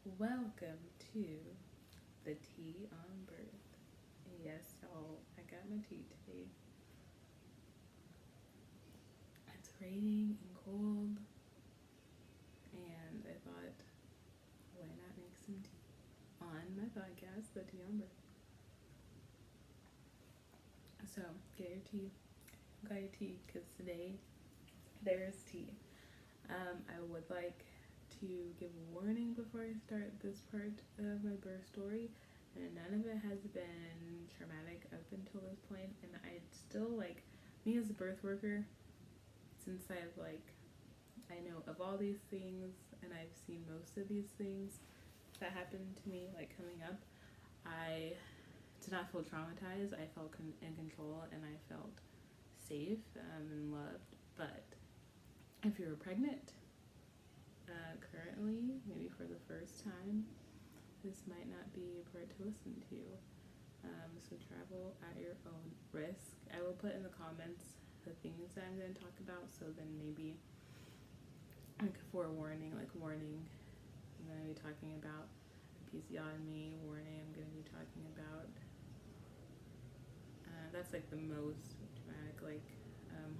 Welcome to the tea on birth. Yes, y'all, I got my tea today. It's raining and cold, and I thought, why not make some tea on my podcast, the tea on birth. So, get your tea. Got your tea, because today there's tea. I would like to give a warning before I start this part of my birth story. And none of it has been traumatic up until this point, and I still, like, me as a birth worker, since I know of all these things and I've seen most of these things that happened to me, like, coming up, I did not feel traumatized. I felt in control, and I felt safe and loved. But if you're pregnant currently, maybe for the first time, this might not be a part to listen to. So travel at your own risk. I will put in the comments the things that I'm going to talk about, so then maybe like forewarning, like warning, I'm going to be talking about episiotomy, warning, I'm going to be talking about that's like the most dramatic, like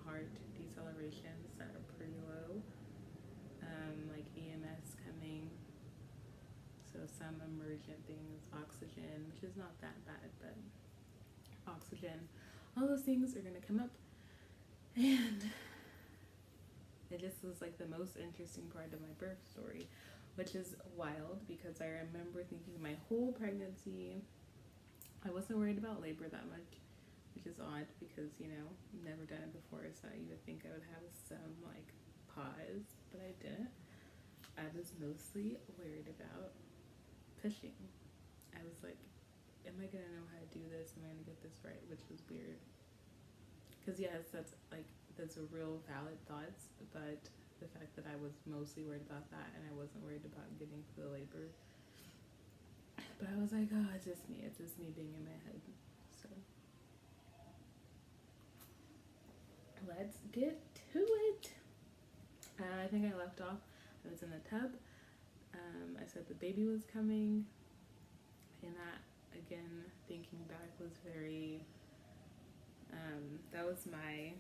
heart decelerations that are pretty low, like EMS coming, so some emergent things, oxygen, which is not that bad, but oxygen, all those things are going to come up. And it just was like the most interesting part of my birth story, which is wild because I remember thinking my whole pregnancy I wasn't worried about labor that much, which is odd because, never done it before, so you would think I would have some like pause, but I didn't. I was mostly worried about pushing. I was like, am I gonna know how to do this? Am I gonna get this right? Which was weird. Because yes, that's a real valid thoughts, but the fact that I was mostly worried about that and I wasn't worried about getting to the labor. But I was like, oh, it's just me being in my head. So let's get to it. I think I left off, I was in the tub. I said the baby was coming, and that, again, thinking back, was very, that was my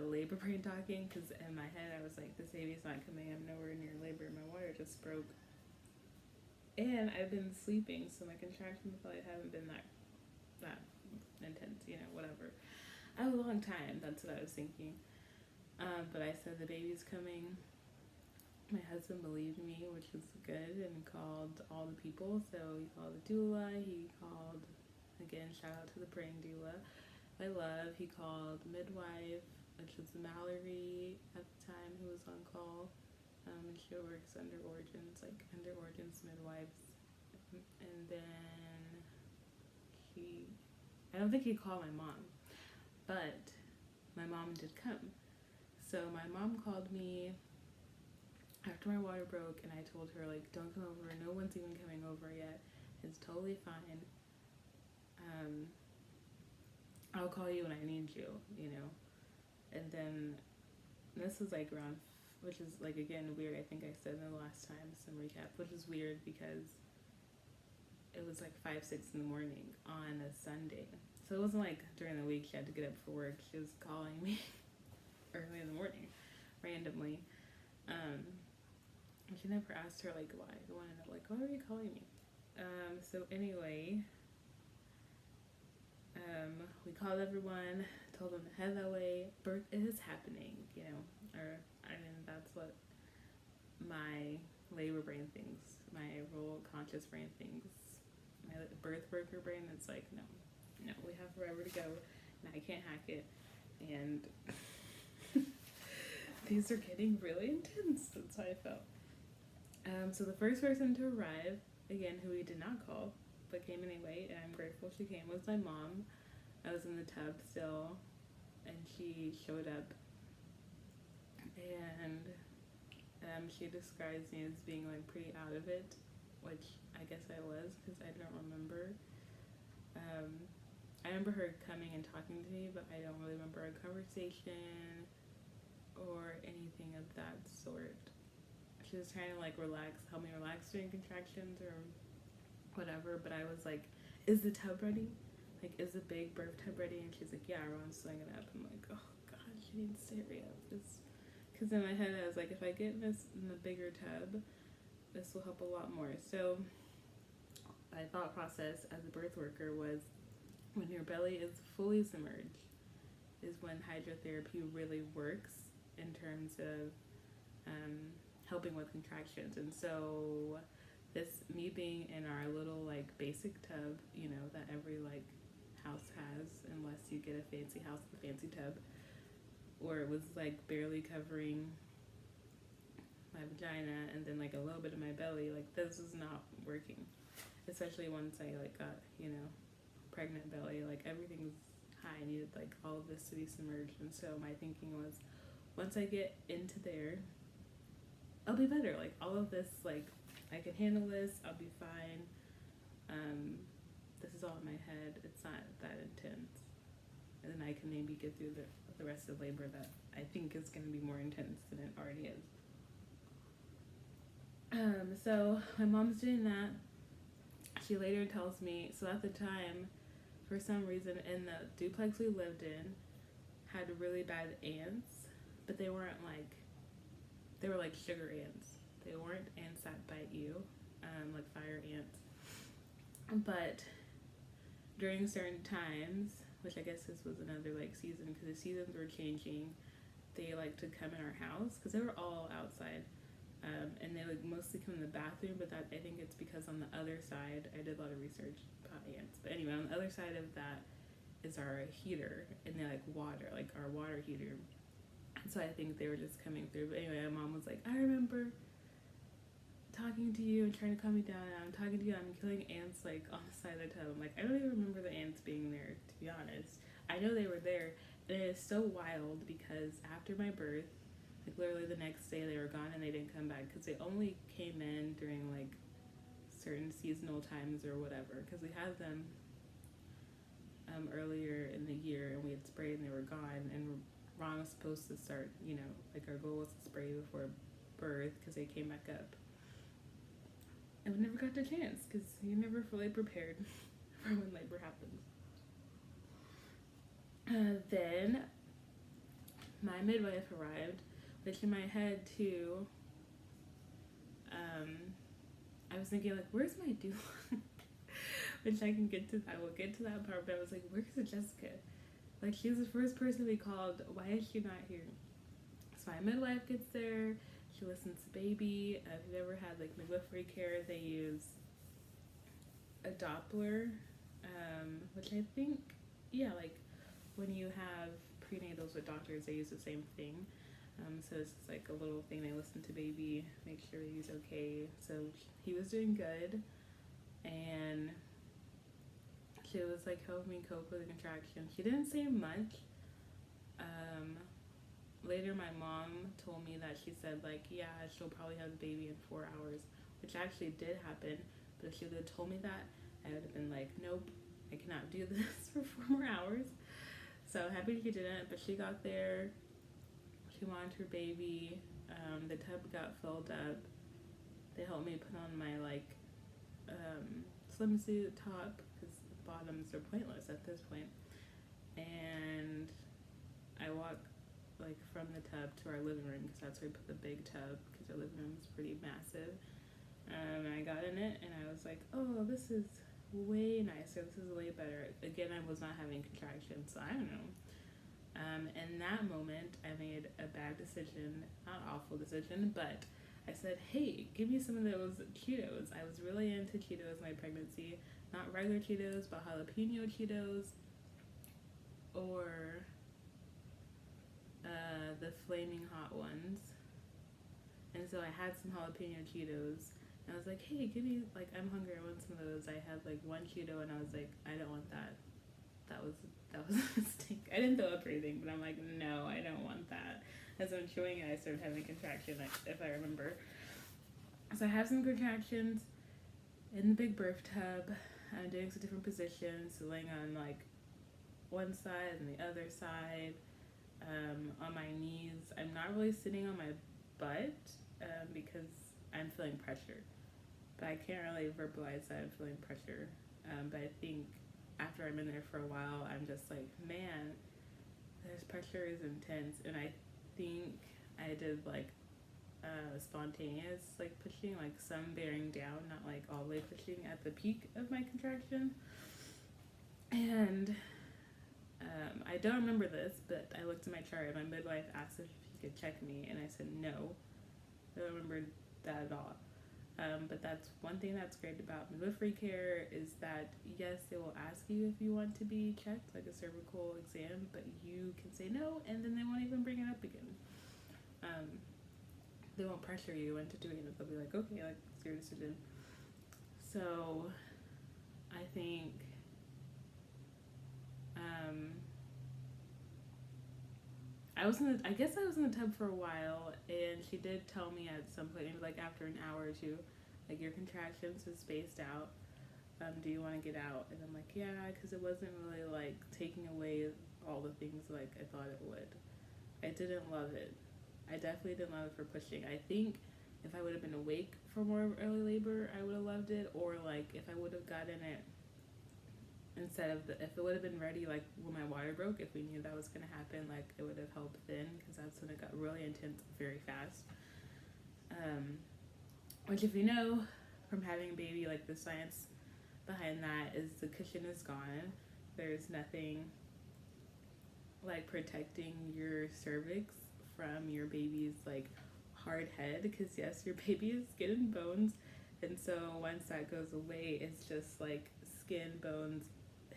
labor brain talking, because in my head I was like, this baby's not coming, I'm nowhere near labor, my water just broke. And I've been sleeping, so my contractions probably haven't been that intense, whatever. I have a long time, that's what I was thinking. But I said the baby's coming. My husband believed me, which was good, and called all the people. So he called the doula, he called, again, shout out to the praying doula, I love, he called midwife, which was Mallory at the time, who was on call. And she works under Origins midwives. And then I don't think he called my mom, but my mom did come. So my mom called me after my water broke, and I told her, like, don't come over, no one's even coming over yet, it's totally fine. I'll call you when I need you, And then this was like around, which is like, again, weird, I think I said in the last time, some recap, which is weird because it was like 5-6 in the morning on a Sunday. So it wasn't like during the week she had to get up for work. She was calling me early in the morning, randomly. She never asked her, like, why. I want to know, like, why were you calling me? So anyway, we called everyone, told them to head that way. Birth is happening, that's what my labor brain thinks, my role conscious brain thinks, my birth worker brain, it's like, no, we have forever to go, and I can't hack it, and these are getting really intense. That's how I felt. So the first person to arrive, again, who we did not call, but came anyway, and I'm grateful she came, was my mom. I was in the tub still, and she showed up, and she describes me as being, like, pretty out of it, which I guess I was, because I don't remember. I remember her coming and talking to me, but I don't really remember a conversation or anything of that sort. she was trying to like help me relax during contractions or whatever. But I was like, is the tub ready? Like, is the big birth tub ready? And she's like, yeah, everyone's filling it up. I'm like, oh god, she needs to hurry up. Because in my head I was like, if I get this in the bigger tub, this will help a lot more. So my thought process as a birth worker was, when your belly is fully submerged is when hydrotherapy really works in terms of helping with contractions. And so me being in our little like basic tub, you know, that every like house has, unless you get a fancy house with a fancy tub, or it was like barely covering my vagina and then like a little bit of my belly, like this was not working. Especially once I like got, you know, pregnant belly, like everything's high. I needed like all of this to be submerged. And so my thinking was, once I get into there, I'll be better. Like all of this, like I can handle this, I'll be fine. This is all in my head, it's not that intense. And then I can maybe get through the rest of labor that I think is going to be more intense than it already is. So my mom's doing that. She later tells me, so at the time, for some reason, in the duplex we lived in, had really bad ants, but they were like sugar ants. They weren't ants that bite you, like fire ants. But during certain times, which I guess this was another like season, because the seasons were changing, they like to come in our house, because they were all outside. And they would mostly come in the bathroom, but that I think it's because on the other side, I did a lot of research about ants. But anyway, on the other side of that is our heater, and they like water, like our water heater. And so I think they were just coming through. But anyway, my mom was like, I remember talking to you and trying to calm me down. And I'm talking to you, I'm killing ants like on the side of the tub. I'm like, I don't even remember the ants being there, to be honest. I know they were there, and it is so wild because after my birth, like literally the next day they were gone and they didn't come back, because they only came in during like certain seasonal times or whatever, because we had them earlier in the year and we had sprayed and they were gone, and Ron was supposed to start, you know, like our goal was to spray before birth because they came back up, and we never got the chance because you're never fully prepared for when labor happens. Then my midwife arrived, which in my head too, I was thinking like, where's my doula? Which I can get to, I will get to that part, but I was like, where's Jessica? Like, she's the first person we called, why is she not here? So my midwife gets there, she listens to baby. If you've ever had like midwifery care, they use a Doppler, which I think, yeah, like when you have prenatals with doctors, they use the same thing. So it's just like a little thing. They listen to baby, make sure baby's okay. So he was doing good, and she was like helping me cope with the contraction. She didn't say much. Later my mom told me that she said like, yeah, she'll probably have the baby in 4 hours, which actually did happen. But if she would have told me that, I would have been like, nope, I cannot do this for 4 more hours. So happy she didn't, but she got there. She wanted her baby. The tub got filled up. They helped me put on my like swimsuit top, because the bottoms are pointless at this point. And I walked like from the tub to our living room, because that's where we put the big tub, because our living room is pretty massive. And I got in it and I was like, oh, this is way nicer. This is way better. Again, I was not having contractions, so I don't know. In that moment, I made a bad decision, not awful decision, but I said, hey, give me some of those Cheetos. I was really into Cheetos in my pregnancy, not regular Cheetos, but jalapeno Cheetos, or the flaming hot ones. And so I had some jalapeno Cheetos, and I was like, hey, give me, like, I'm hungry, I want some of those. I had like one Cheeto, and I was like, I don't want that. That was a mistake. I didn't throw up or anything, but I'm like, no, I don't want that. As I'm chewing it, I started having a contraction, if I remember. So I have some contractions in the big birth tub. I'm doing some different positions, so laying on like one side and the other side, on my knees. I'm not really sitting on my butt, because I'm feeling pressure. But I can't really verbalize that I'm feeling pressure. But I think after I'm in there for a while, I'm just like, man, this pressure is intense. And I think I did like spontaneous like pushing, like some bearing down, not like all the way pushing at the peak of my contraction. And I don't remember this, but I looked at my chart and my midwife asked if she could check me, and I said no. I don't remember that at all. But that's one thing that's great about midwifery care is that, yes, they will ask you if you want to be checked, like a cervical exam, but you can say no, and then they won't even bring it up again. They won't pressure you into doing it. They'll be like, okay, like, it's your decision. So I think I guess I was in the tub for a while, and she did tell me at some point, maybe like after an hour or two, like, your contractions is spaced out. Do you want to get out? And I'm like, yeah, because it wasn't really like taking away all the things like I thought it would. I didn't love it. I definitely didn't love it for pushing. I think if I would have been awake for more early labor, I would have loved it. Or like if I would have gotten it instead of if it would have been ready, like when my water broke, if we knew that was going to happen, like it would have helped then, because that's when it got really intense very fast. Which, if you know from having a baby, like the science behind that is the cushion is gone. There's nothing like protecting your cervix from your baby's like hard head, because yes, your baby is skin and bones, and so once that goes away, it's just like skin, bones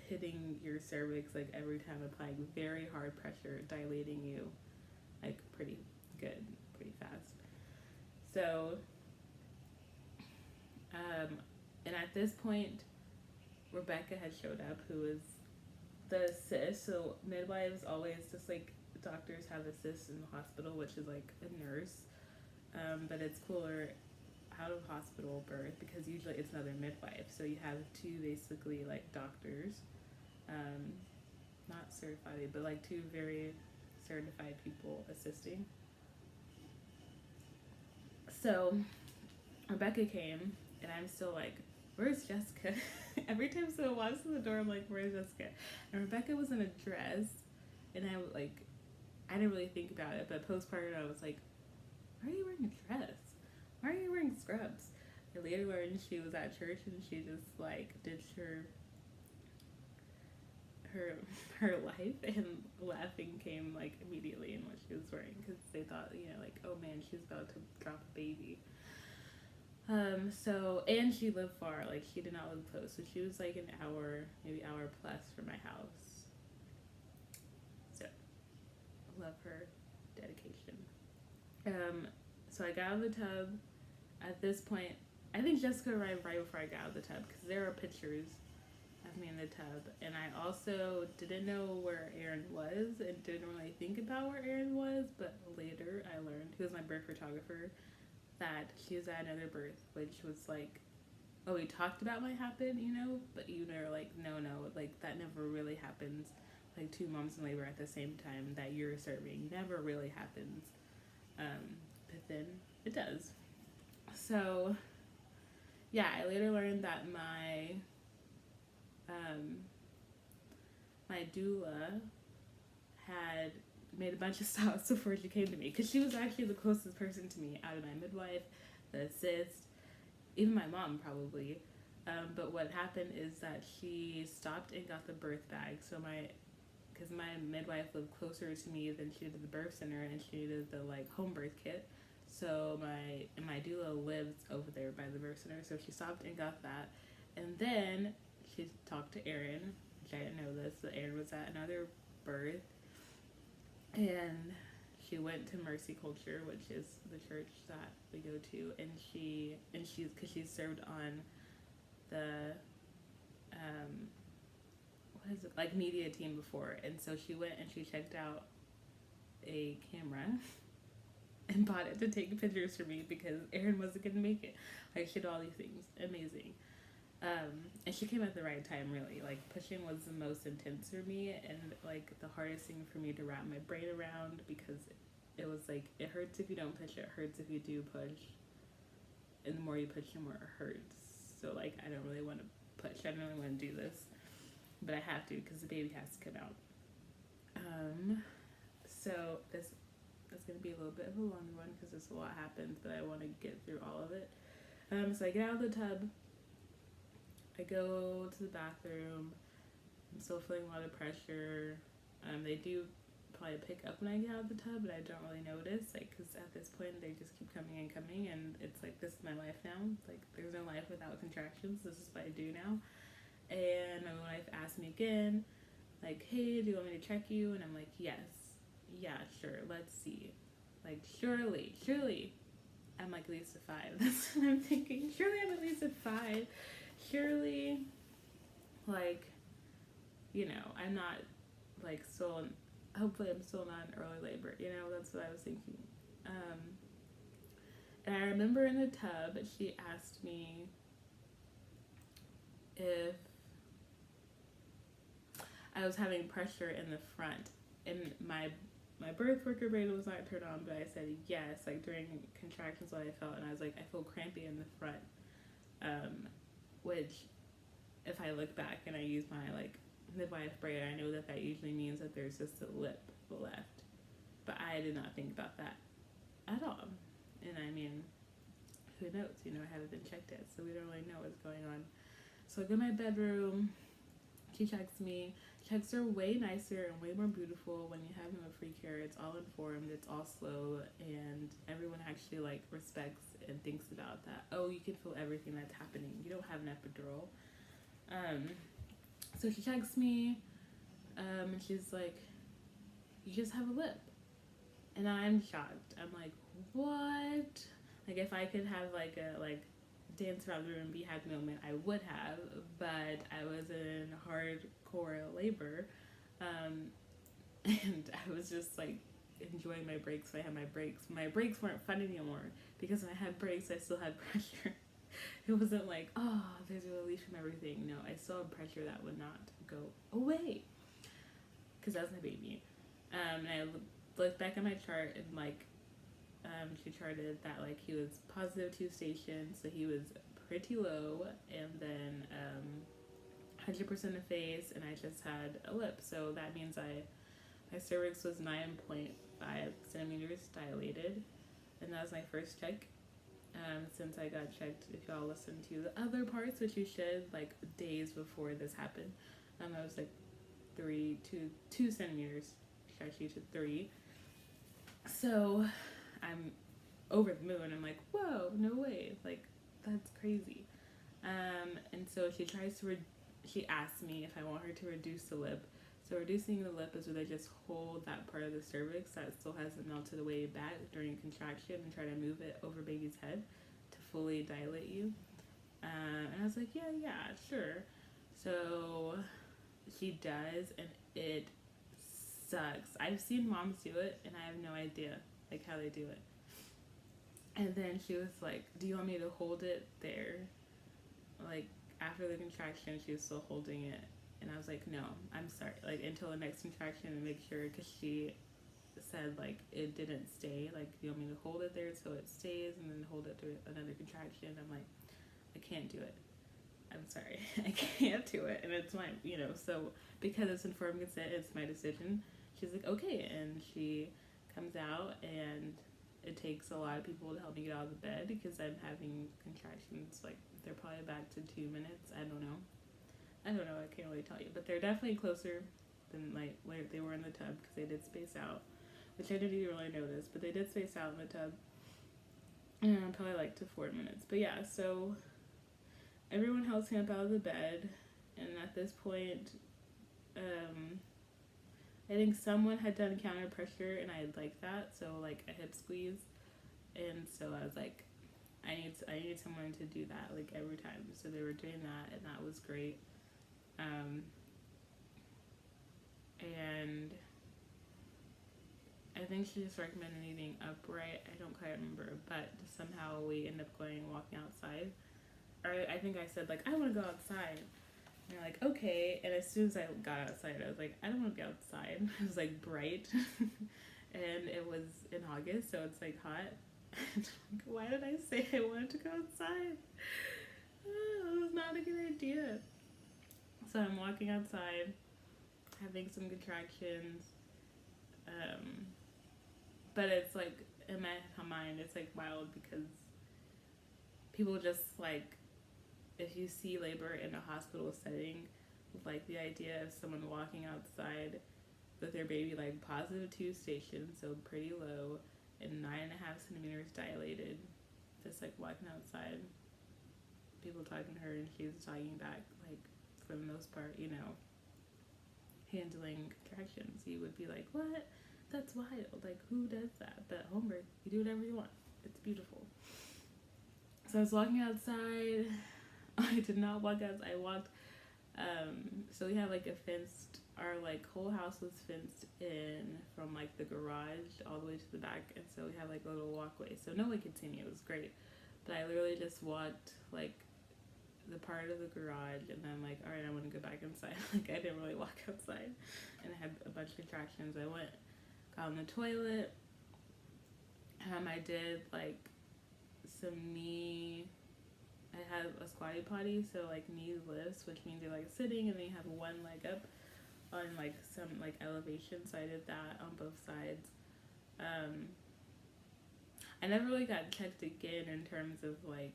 hitting your cervix like every time, applying very hard pressure, dilating you like pretty good, pretty fast. So and at this point, Rebecca had showed up, who is the sis. So midwives always, just like doctors have a sis in the hospital, which is like a nurse, but it's cooler out of hospital birth because usually it's another midwife. So you have two basically like doctors, not certified, but like two very certified people assisting. So Rebecca came, and I'm still like, where's Jessica? Every time someone walks in the door, I'm like, where's Jessica? And Rebecca was in a dress, and I didn't really think about it, but postpartum, I was like, why are you wearing a dress? Why are you wearing scrubs? I later learned she was at church, and she just like ditched her life, and laughing came like immediately in what she was wearing, because they thought, like, oh man, she's about to drop a baby. And she lived far, like she did not live close, so she was like an hour, maybe hour plus from my house. So love her dedication. So I got out of the tub. At this point, I think Jessica arrived right before I got out of the tub, because there are pictures of me in the tub, and I also didn't know where Aaron was and didn't really think about where Aaron was, but later I learned, he was my birth photographer, that she was at another birth, which was like, oh, we talked about might happen, but you know, like, no, like that never really happens, like two moms in labor at the same time that you're serving never really happens, but then it does. So yeah, I later learned that my doula had made a bunch of stops before she came to me, because she was actually the closest person to me out of my midwife, the assist, even my mom probably. But what happened is that she stopped and got the birth bag. So because my midwife lived closer to me than she did the birth center, and she needed the like home birth kit. So my doula lives over there by the birth center. So she stopped and got that, and then she talked to Aaron, which I didn't know this, but Aaron was at another birth. And she went to Mercy Culture, which is the church that we go to, and because she's served on the like media team before, and so she went and she checked out a camera and bought it to take pictures for me, because Aaron wasn't gonna make it. Like, she did all these things, amazing. And she came at the right time, really. Like, pushing was the most intense for me, and like the hardest thing for me to wrap my brain around, because it was like, it hurts if you don't push, it hurts if you do push. and the more you push, the more it hurts. So like I don't really want to push. I don't really want to do this, but I have to because the baby has to come out. So this is going to be a little bit of a longer one because there's a lot happens, but I want to get through all of it. So I get out of the tub. I go to the bathroom. I'm still feeling a lot of pressure. They do probably pick up when I get out of the tub, but I don't really notice, like, because at this point they just keep coming and coming, and it's like, this is my life now. Like, there's no life without contractions. This is what I do now. And my wife asked me again, like, hey, do you want me to check you? And I'm like, yes, yeah, sure, let's see. Like, surely I'm like at least a 5. That's what I'm thinking. Surely I'm at least a 5. Surely, like, you know, I'm not like still in, hopefully I'm still not in early labor, you know, that's what I was thinking. And I remember in the tub, she asked me if I was having pressure in the front, and my birth worker braid was not turned on, but I said yes, like during contractions what I felt, and I was like, I feel crampy in the front, which if I look back and I use my like midwife braid, I know that usually means that there's just a lip left, but I did not think about that at all. And I mean, who knows, you know, I haven't been checked yet, so we don't really know what's going on. So I go to my bedroom, she checks me. Checks are way nicer and way more beautiful when you have midwifery care. It's all informed, it's all slow, and everyone actually like respects and thinks about that. Oh, you can feel everything that's happening. You don't have an epidural. So she checks me, and she's like, you just have a lip. And I'm shocked. I'm like, what? Like, if I could have like a dance around the room and be happy moment, I would have, but I was in hardcore labor, and I was just like enjoying my breaks when I had my breaks. My breaks weren't fun anymore because when I had breaks, I still had pressure. It wasn't like, oh, there's a relief from everything. No, I still had pressure that would not go away because that was my baby. And I looked back at my chart and like, she charted that like he was positive 2 stations, so he was pretty low, and then 100% of face, and I just had a lip. So that means my cervix was 9.5 centimeters dilated, and that was my first check. Since I got checked, if y'all listen to the other parts, which you should, like days before this happened, I was like 2 centimeters, actually to 3. So I'm over the moon. I'm like, whoa, no way, like that's crazy. And so she asked me if I want her to reduce the lip. So reducing the lip is where they just hold that part of the cervix that still hasn't melted away back during contraction and try to move it over baby's head to fully dilate you. And I was like, yeah, sure. So she does, and it sucks. I've seen moms do it, and I have no idea like how they do it. And then she was like, do you want me to hold it there? Like after the contraction, she was still holding it. And I was like, no, I'm sorry. Like until the next contraction, and make sure, because she said like it didn't stay. Like, you want me to hold it there so it stays, and then hold it through another contraction? I'm like, I can't do it. I'm sorry, I can't do it. And it's my, you know, so because it's informed consent, it's my decision. She's like, okay, and she comes out, and it takes a lot of people to help me get out of the bed because I'm having contractions. Like they're probably back to 2 minutes. I don't know. I can't really tell you, but they're definitely closer than like they were in the tub, because they did space out, which I didn't even really notice, but they did space out in the tub. Probably like to 4 minutes. But yeah, so everyone helps me up out of the bed, and at this point, I think someone had done counter pressure, and I had liked that, so like a hip squeeze, and so I was like, I need someone to do that like every time. So they were doing that, and that was great. And I think she just recommended eating upright. I don't quite remember, but somehow we ended up walking outside. Or I think I said like, I want to go outside. And they're like, okay. And as soon as I got outside, I was like, I don't want to go outside. It was like bright, and it was in August, so it's like hot. Why did I say I wanted to go outside? It was not a good idea. So I'm walking outside, having some contractions. But it's like, in my mind, it's like wild because people just like, if you see labor in a hospital setting, like the idea of someone walking outside with their baby like +2 stations, so pretty low, and 9.5 centimeters dilated, just like walking outside, people talking to her and she's talking back, like for the most part, you know, handling contractions. You would be like, what? That's wild. Like, who does that? But home birth, you do whatever you want. It's beautiful. So I was walking outside. I did not walk outside. I walked. So we had like a fenced. Our like whole house was fenced in from like the garage all the way to the back, and so we had like a little walkway, so no one could see me. It was great. But I literally just walked like the part of the garage, and then like, all right, I want to go back inside. Like, I didn't really walk outside, and I had a bunch of contractions. I went, got on the toilet. I did like some knee. I had a squatty potty, so like knee lifts, which means you're like sitting and then you have one leg up on like some like elevation. So I did that on both sides. I never really got checked again in terms of like,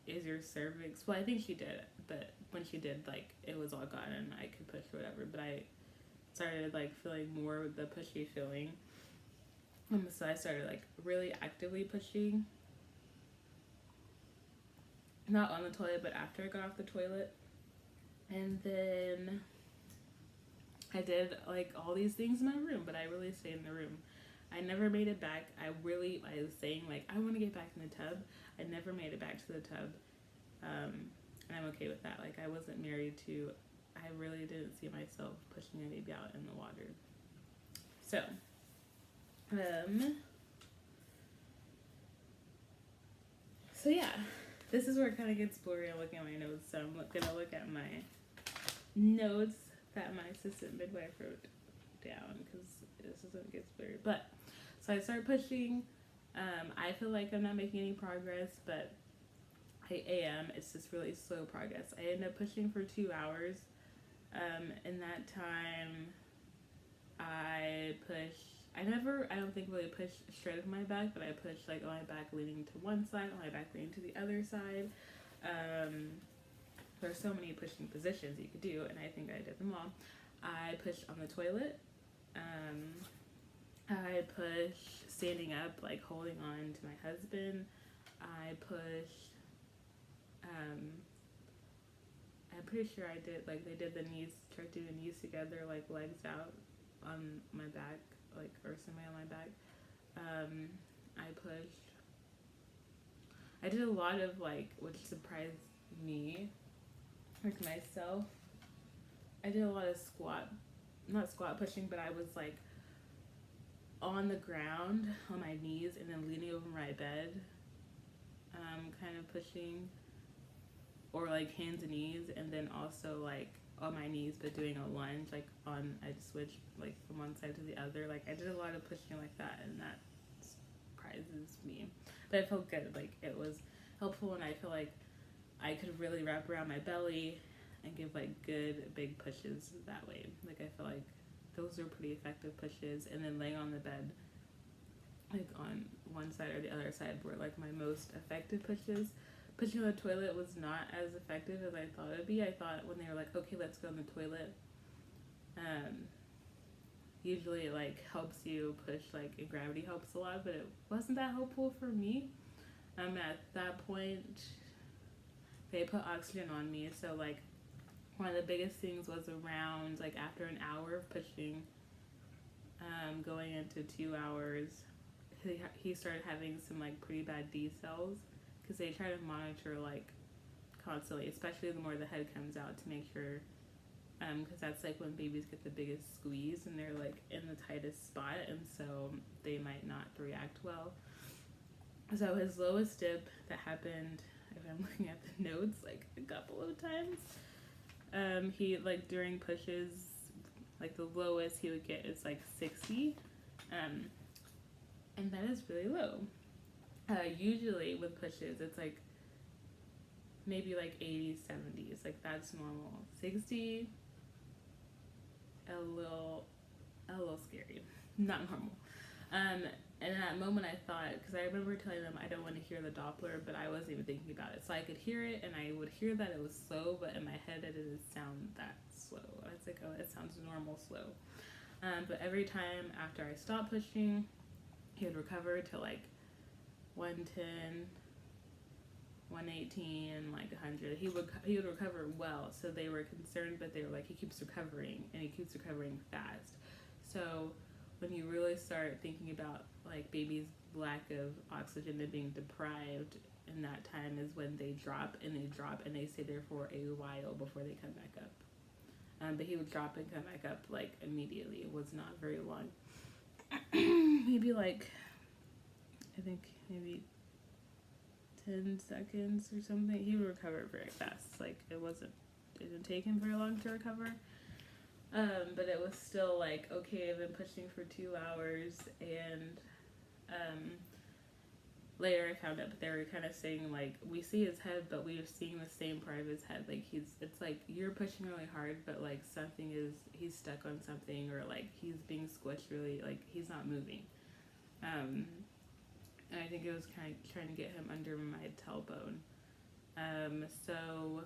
is your cervix, well, I think she did, but when she did, like, it was all gone and I could push or whatever, but I started like feeling more of the pushy feeling. So I started like really actively pushing, not on the toilet, but after I got off the toilet. And then I did like all these things in my room, but I really stayed in the room. I never made it back. I was saying like, I want to get back in the tub. I never made it back to the tub. And I'm okay with that. Like, I wasn't married to, I really didn't see myself pushing a baby out in the water. So yeah, this is where it kind of gets blurry. I'm looking at my notes, so I'm gonna look at my notes that my assistant midwife wrote down, because this isn't gets blurry. But so I started pushing. I feel like I'm not making any progress, but I am. It's just really slow progress. I ended up pushing for 2 hours. In that time, I don't think really pushed straight with my back, but I pushed like on my back leaning to one side, on my back leaning to the other side. There's so many pushing positions you could do, and I think I did them all. I pushed on the toilet. I pushed standing up, like holding on to my husband. I pushed, I'm pretty sure I did, like they did the knees, tried to do the knees together, like legs out on my back, like, or somebody on my back. I pushed. I did a lot of like, which surprised me, like myself. I did a lot of not squat pushing, but I was like on the ground on my knees and then leaning over my bed, kind of pushing, or like hands and knees, and then also like on my knees but doing a lunge, like I'd switch like from one side to the other. Like, I did a lot of pushing like that, and that surprises me, but it felt good. Like, it was helpful, and I feel like I could really wrap around my belly and give like good big pushes that way. Like, I feel like those are pretty effective pushes. And then laying on the bed, like on one side or the other side, were like my most effective pushes. Pushing on the toilet was not as effective as I thought it would be. I thought when they were like, okay, let's go on the toilet, usually it like helps you push, like, and gravity helps a lot, but it wasn't that helpful for me. At that point, they put oxygen on me, so like one of the biggest things was around like after an hour of pushing, going into 2 hours, he started having some like pretty bad decels, because they try to monitor like constantly, especially the more the head comes out, to make sure, because that's like when babies get the biggest squeeze and they're like in the tightest spot, and so they might not react well. So his lowest dip that happened, if I'm looking at the notes, like a couple of times, he like during pushes, like the lowest he would get is like 60, and that is really low. Usually with pushes, it's like maybe like 80s, 70s. Like that's normal. 60, a little scary. Not normal. And in that moment I thought, because I remember telling them I don't want to hear the Doppler, but I wasn't even thinking about it. So I could hear it, and I would hear that it was slow, but in my head it didn't sound that slow. I was like, oh, it sounds normal slow. But every time after I stopped pushing, he would recover to like 110, 118, like 100. He would recover well, so they were concerned, but they were like, he keeps recovering, and he keeps recovering fast. So when you really start thinking about like babies' lack of oxygen and being deprived in that time is when they drop and they stay there for a while before they come back up. But he would drop and come back up like immediately. It was not very long. Maybe like, I think maybe 10 seconds or something. He would recover very fast. Like it didn't take him very long to recover. But it was still like, okay, I've been pushing for 2 hours, and later I found out that they were kind of saying like, we see his head, but we are seeing the same part of his head. Like it's like you're pushing really hard, but like he's stuck on something, or like he's being squished really, like he's not moving. And I think it was kind of trying to get him under my tailbone. So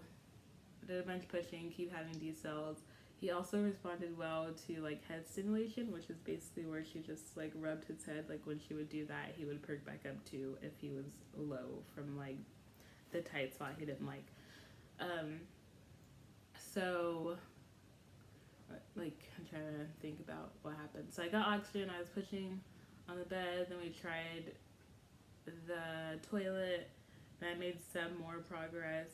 did a bunch of pushing, keep having decels. He also responded well to like head stimulation, which is basically where she just like rubbed his head. Like when she would do that, he would perk back up too if he was low from like the tight spot he didn't like. So like I'm trying to think about what happened. So I got oxygen, I was pushing on the bed, then we tried the toilet, and I made some more progress.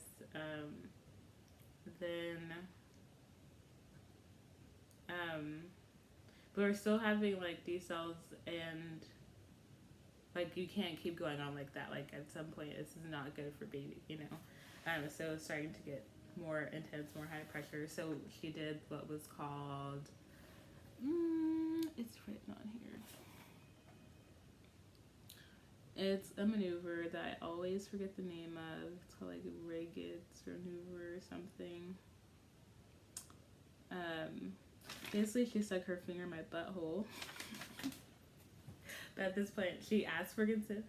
But we're still having like decels, and like you can't keep going on like that. Like at some point, this is not good for baby, you know. So it's starting to get more intense, more high pressure. So she did what was called, it's written on here. It's a maneuver that I always forget the name of. It's called like Riget's maneuver or something. Basically she stuck her finger in my butthole. But at this point she asked for consent,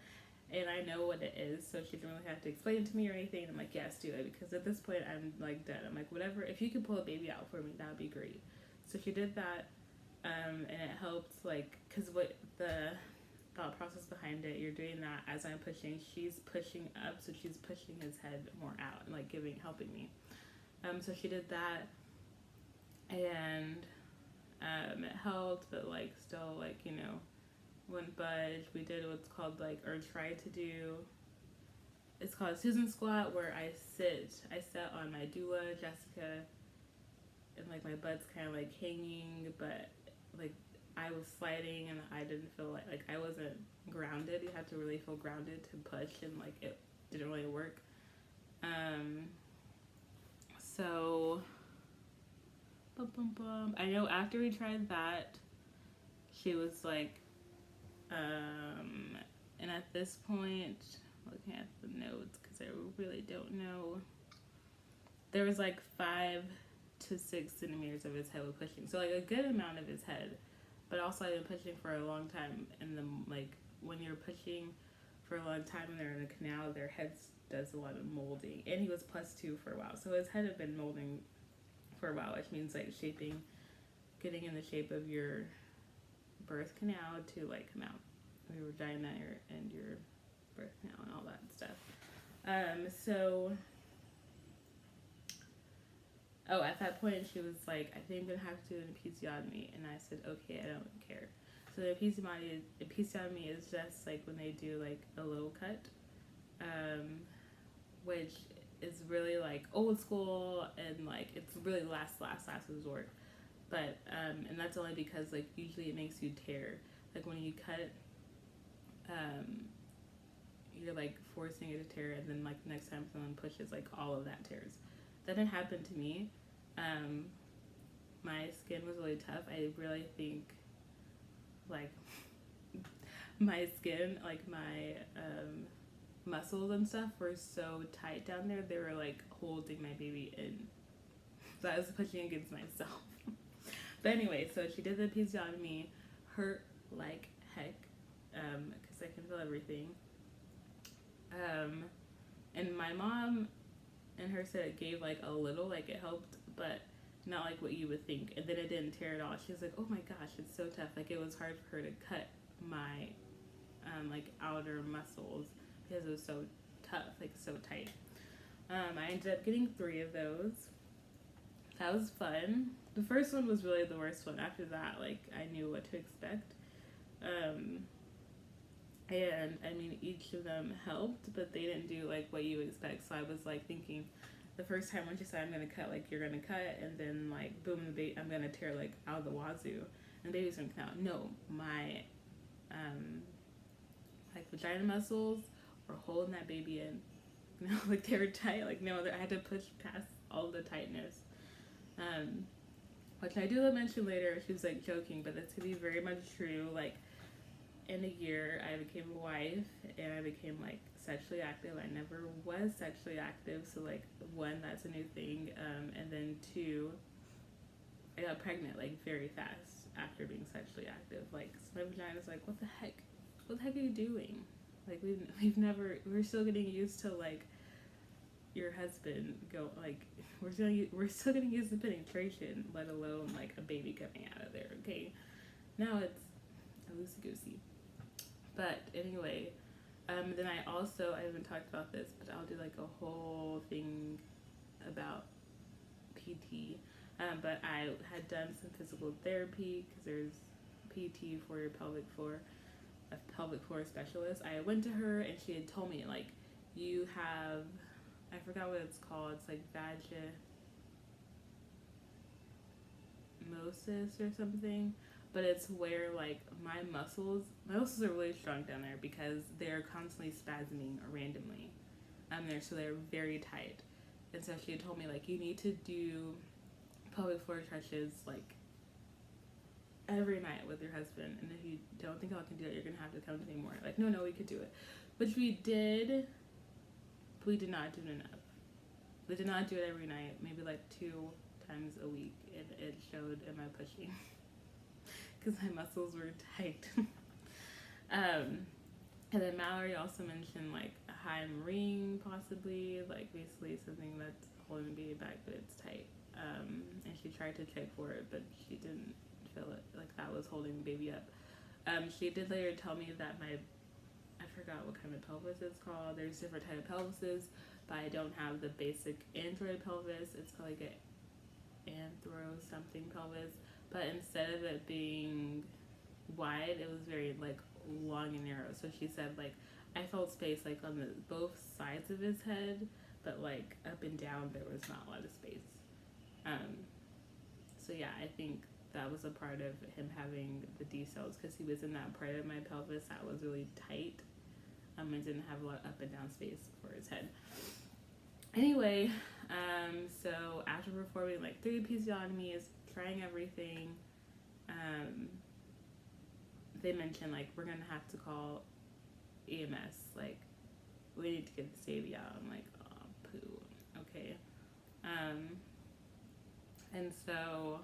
and I know what it is, so she didn't really have to explain it to me or anything. And I'm like, yes, do it, because at this point I'm like done. I'm like, whatever, if you could pull a baby out for me, that would be great. So she did that, and it helped, like, because what the thought process behind it, you're doing that as I'm pushing, she's pushing up, so she's pushing his head more out and like helping me. So she did that, and it helped, but like still, like, you know, wouldn't budge. We did what's called like, or tried to do, it's called a Susan squat, where I sat on my doula Jessica, and like my butt's kind of like hanging, but like I was sliding, and I didn't feel like I wasn't grounded. You have to really feel grounded to push, and like it didn't really work. So I know after we tried that, she was like, and at this point, looking at the notes, because I really don't know, there was like 5 to 6 centimeters of his head was pushing, so like a good amount of his head. But also I've been pushing for a long time, and like when you're pushing for a long time and they're in a canal, their head does a lot of molding. And he was +2 for a while, so his head had been molding for a while, which means like getting in the shape of your birth canal to like come out of your vagina and your birth canal and all that stuff. So at that point she was like, I think I'm gonna have to do an episiotomy, and I said, okay, I don't care. So the episiotomy is just like when they do like a low cut, which is really like old school, and like it's really last resort. But and that's only because like usually it makes you tear. Like when you cut, you're like forcing it to tear, and then like next time someone pushes, like all of that tears. That didn't happen to me. My skin was really tough. I really think like my skin, like my muscles and stuff were so tight down there, they were like holding my baby in. So I was pushing against myself. But anyway, so she did the episiotomy, hurt like heck, because I can feel everything. And my mom and her said it gave like a little, like it helped, but not like what you would think. And then it didn't tear at all. She was like, oh my gosh, it's so tough. Like it was hard for her to cut my like outer muscles because it was so tough, like so tight. I ended up getting 3 of those. That was fun. The first one was really the worst one. After that, like I knew what to expect. And I mean, each of them helped, but they didn't do like what you expect. So I was like thinking, the first time when she said, I'm gonna cut, like you're gonna cut, and then like boom, I'm gonna tear like out of the wazoo, and the baby's gonna come out. No, my like vagina muscles were holding that baby in. You know, like they were tight. Like no, I had to push past all the tightness. Which I do mention later. She was like joking, but that's gonna be very much true. Like in a year, I became a wife and I became like sexually active. I never was sexually active, so like 1, that's a new thing, and then 2, I got pregnant like very fast after being sexually active. Like so my vagina's like, what the heck are you doing? Like we've never, we're still getting used to like your husband go, like we're still getting used to penetration, let alone like a baby coming out of there. Okay, now it's a loosey goosey. But anyway, then I haven't talked about this, but I'll do like a whole thing about PT. But I had done some physical therapy because there's PT for your pelvic floor, a pelvic floor specialist. I went to her and she had told me like, you have, I forgot what it's called. It's like vaginismus or something. But it's where like my muscles are really strong down there because they're constantly spasming randomly. They're very tight. And so she had told me like, you need to do pelvic floor stretches like every night with your husband, and if you don't think I can do it, you're gonna have to come to me more. Like no, we could do it, which we did. But we did not do it enough. We did not do it every night. Maybe like 2 times a week. It showed in my pushing. Because my muscles were tight. And then Mallory also mentioned like a high ring, possibly, like basically something that's holding the baby back, but it's tight. And she tried to check for it, but she didn't feel it, like that was holding the baby up. She did later tell me that I forgot what kind of pelvis it's called. There's different type of pelvises, but I don't have the basic android pelvis. It's called like an anthro something pelvis. But instead of it being wide, it was very like long and narrow. So she said like I felt space like on both sides of his head, but like up and down there was not a lot of space. So yeah, I think that was a part of him having the decels because he was in that part of my pelvis that was really tight, and didn't have a lot of up and down space for his head. Anyway, so after performing like 3 episiotomies, trying everything, they mentioned like we're gonna have to call EMS, like we need to get this baby out. I'm like, oh poo, okay. And so,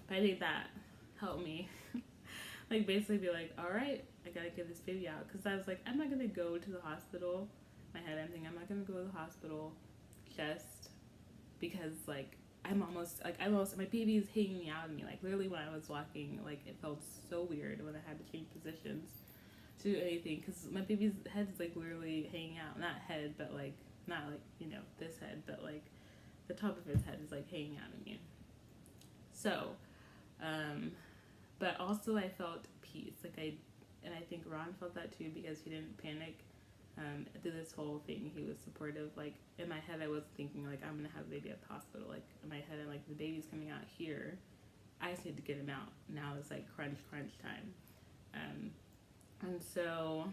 but I think that helped me like basically be like, all right, I gotta get this baby out, because I was like, I'm not gonna go to the hospital. In my head, I'm thinking I'm not gonna go to the hospital just because like I'm almost my baby is hanging out of me. Like literally when I was walking, like it felt so weird when I had to change positions to do anything, because my baby's head is like literally hanging out. Not head, but like not like, you know, this head, but like the top of his head is like hanging out of me. So, but also I felt peace. Like and I think Ron felt that too, because he didn't panic. Through this whole thing, he was supportive. Like in my head, I was thinking like I'm gonna have a baby at the hospital. Like in my head, I'm like, the baby's coming out here. I just need to get him out. Now it's like crunch time. And so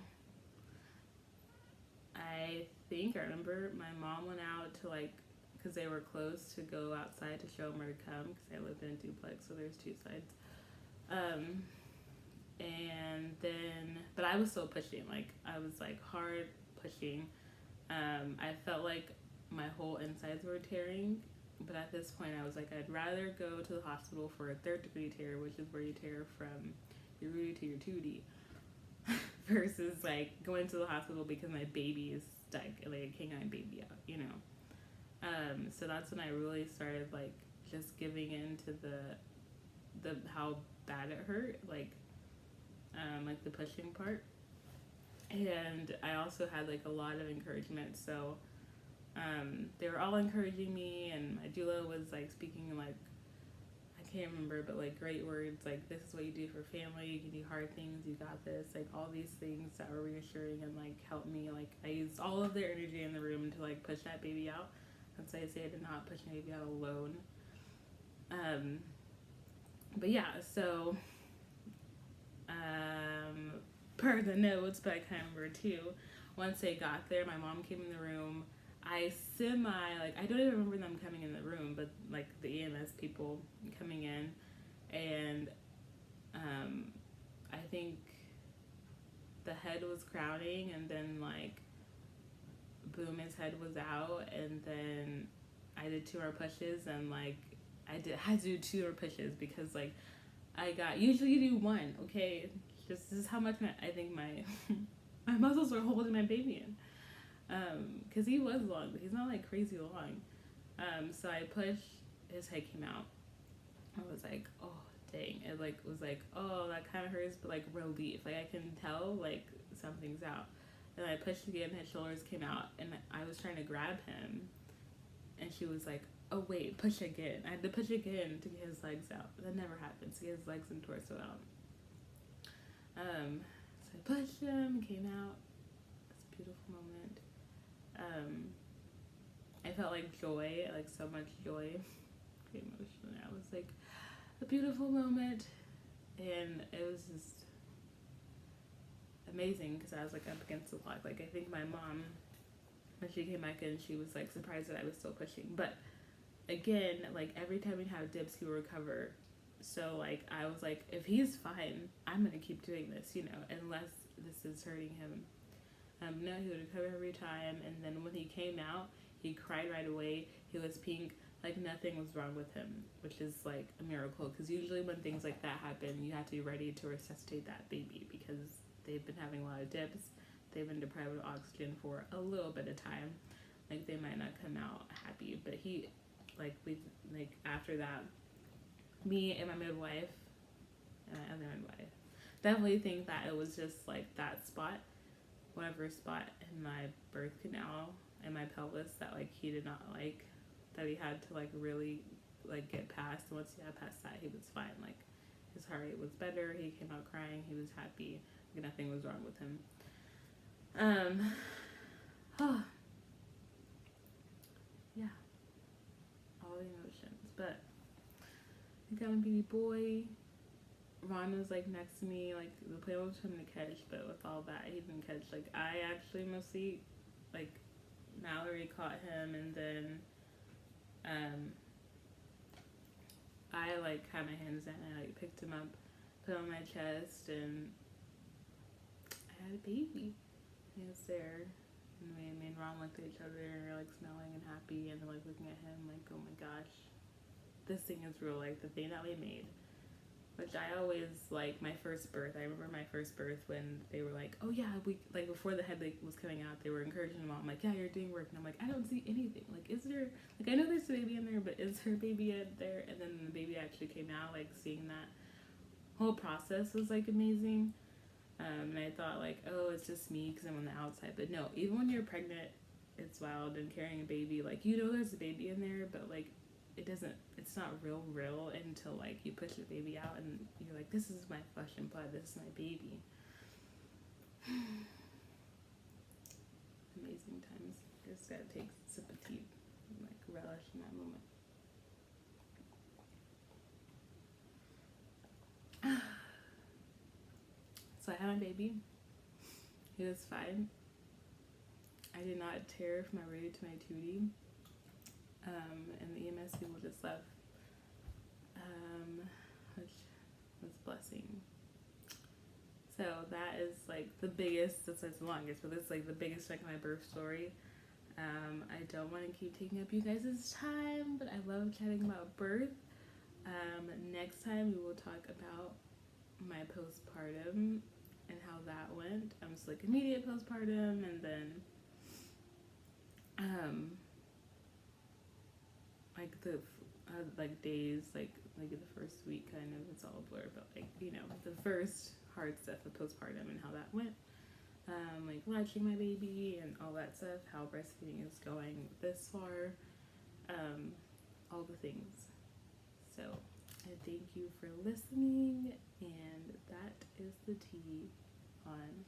I remember my mom went out to like, because they were close, to go outside to show him where to come, because I lived in a duplex, so there's 2 sides. And then, but I was still pushing. Like, I was like hard pushing. I felt like my whole insides were tearing. But at this point, I was like, I'd rather go to the hospital for a 3rd-degree tear, which is where you tear from your Rudy to your Tootie, versus like going to the hospital because my baby is stuck and like I can't get my baby out, you know. So that's when I really started like just giving in to the how bad it hurt, like the pushing part. And I also had like a lot of encouragement, so they were all encouraging me, and my doula was like speaking like, I can't remember, but like great words, like this is what you do for family, you can do hard things, you got this, like all these things that were reassuring and like helped me. Like I used all of their energy in the room to like push that baby out. That's why I say I did not push my baby out alone. But yeah, so per the notes, but I can't remember too, once they got there, my mom came in the room. I don't even remember them coming in the room, but like the EMS people coming in, and I think the head was crowning, and then like boom, his head was out, and then I did 2 more pushes, and like had to do 2 more pushes because like usually you do 1, okay? Just this is how much I think my my muscles were holding my baby in. Because he was long, but he's not like crazy long. So I pushed, his head came out. I was like, oh dang. It like was like, oh, that kind of hurts, but like relief. Like I can tell like something's out. And I pushed again, his shoulders came out, and I was trying to grab him, and she was like, oh wait, push again. I had to push again to get his legs out. That never happens, to get his legs and torso out. So I pushed him, came out. It's a beautiful moment. I felt like joy, like so much joy. Emotional. I was like a beautiful moment, and it was just amazing because I was like up against the clock. Like I think my mom, when she came back in, she was like surprised that I was still pushing. But again, like every time we have dips, he will recover. So like I was like, if he's fine, I'm gonna keep doing this, you know, unless this is hurting him. No, he would recover every time. And then when he came out, he cried right away. He was pink, like nothing was wrong with him, which is like a miracle. Because usually when things like that happen, you have to be ready to resuscitate that baby because they've been having a lot of dips. They've been deprived of oxygen for a little bit of time. Like they might not come out happy. But he, after that, me and my midwife and my other midwife definitely think that it was just like that spot, whatever spot in my birth canal and my pelvis that like he did not like, that he had to like really like get past. Once he got past that, he was fine. Like his heart rate was better, he came out crying, he was happy, like, nothing was wrong with him. Yeah, all the emotions. But I got a baby boy. Ron was like next to me, like the plan was for him to catch, but with all that he didn't catch. Like I actually mostly, like Mallory caught him, and then I like had my hands in and I like picked him up, put him on my chest, and I had a baby. He was there, and me and Ron looked at each other and we were like smiling and happy, and like looking at him like, oh my gosh, this thing is real, like the thing that we made. Which I always, like, my first birth, I remember my first birth when they were like, oh yeah, we, like, before the head like, was coming out, they were encouraging the mom, like, yeah, you're doing work, and I'm like, I don't see anything, like, is there, like, I know there's a baby in there, but is her baby in there? And then the baby actually came out, like, seeing that whole process was, like, amazing. And I thought, like, oh, it's just me because I'm on the outside, but no, even when you're pregnant, it's wild, and carrying a baby, like, you know there's a baby in there, but, like, it's not real until like you push the baby out and you're like, this is my flesh and blood, this is my baby. Amazing times. Just gotta take a sip of tea and like relish in that moment. So I had my baby. He was fine. I did not tear from my Rudy to my Tootie. And the EMS people just left, which was a blessing. So that is like the biggest, that's like the longest, but it's like the biggest chunk of my birth story. I don't want to keep taking up you guys' time, but I love chatting about birth. Next time we will talk about my postpartum and how that went. So like immediate postpartum, and then like the like days, like the first week kind of, it's all a blur, but like, you know, the first hard stuff of postpartum and how that went. Like latching my baby and all that stuff, how breastfeeding is going this far, all the things. So I thank you for listening, and that is the tea on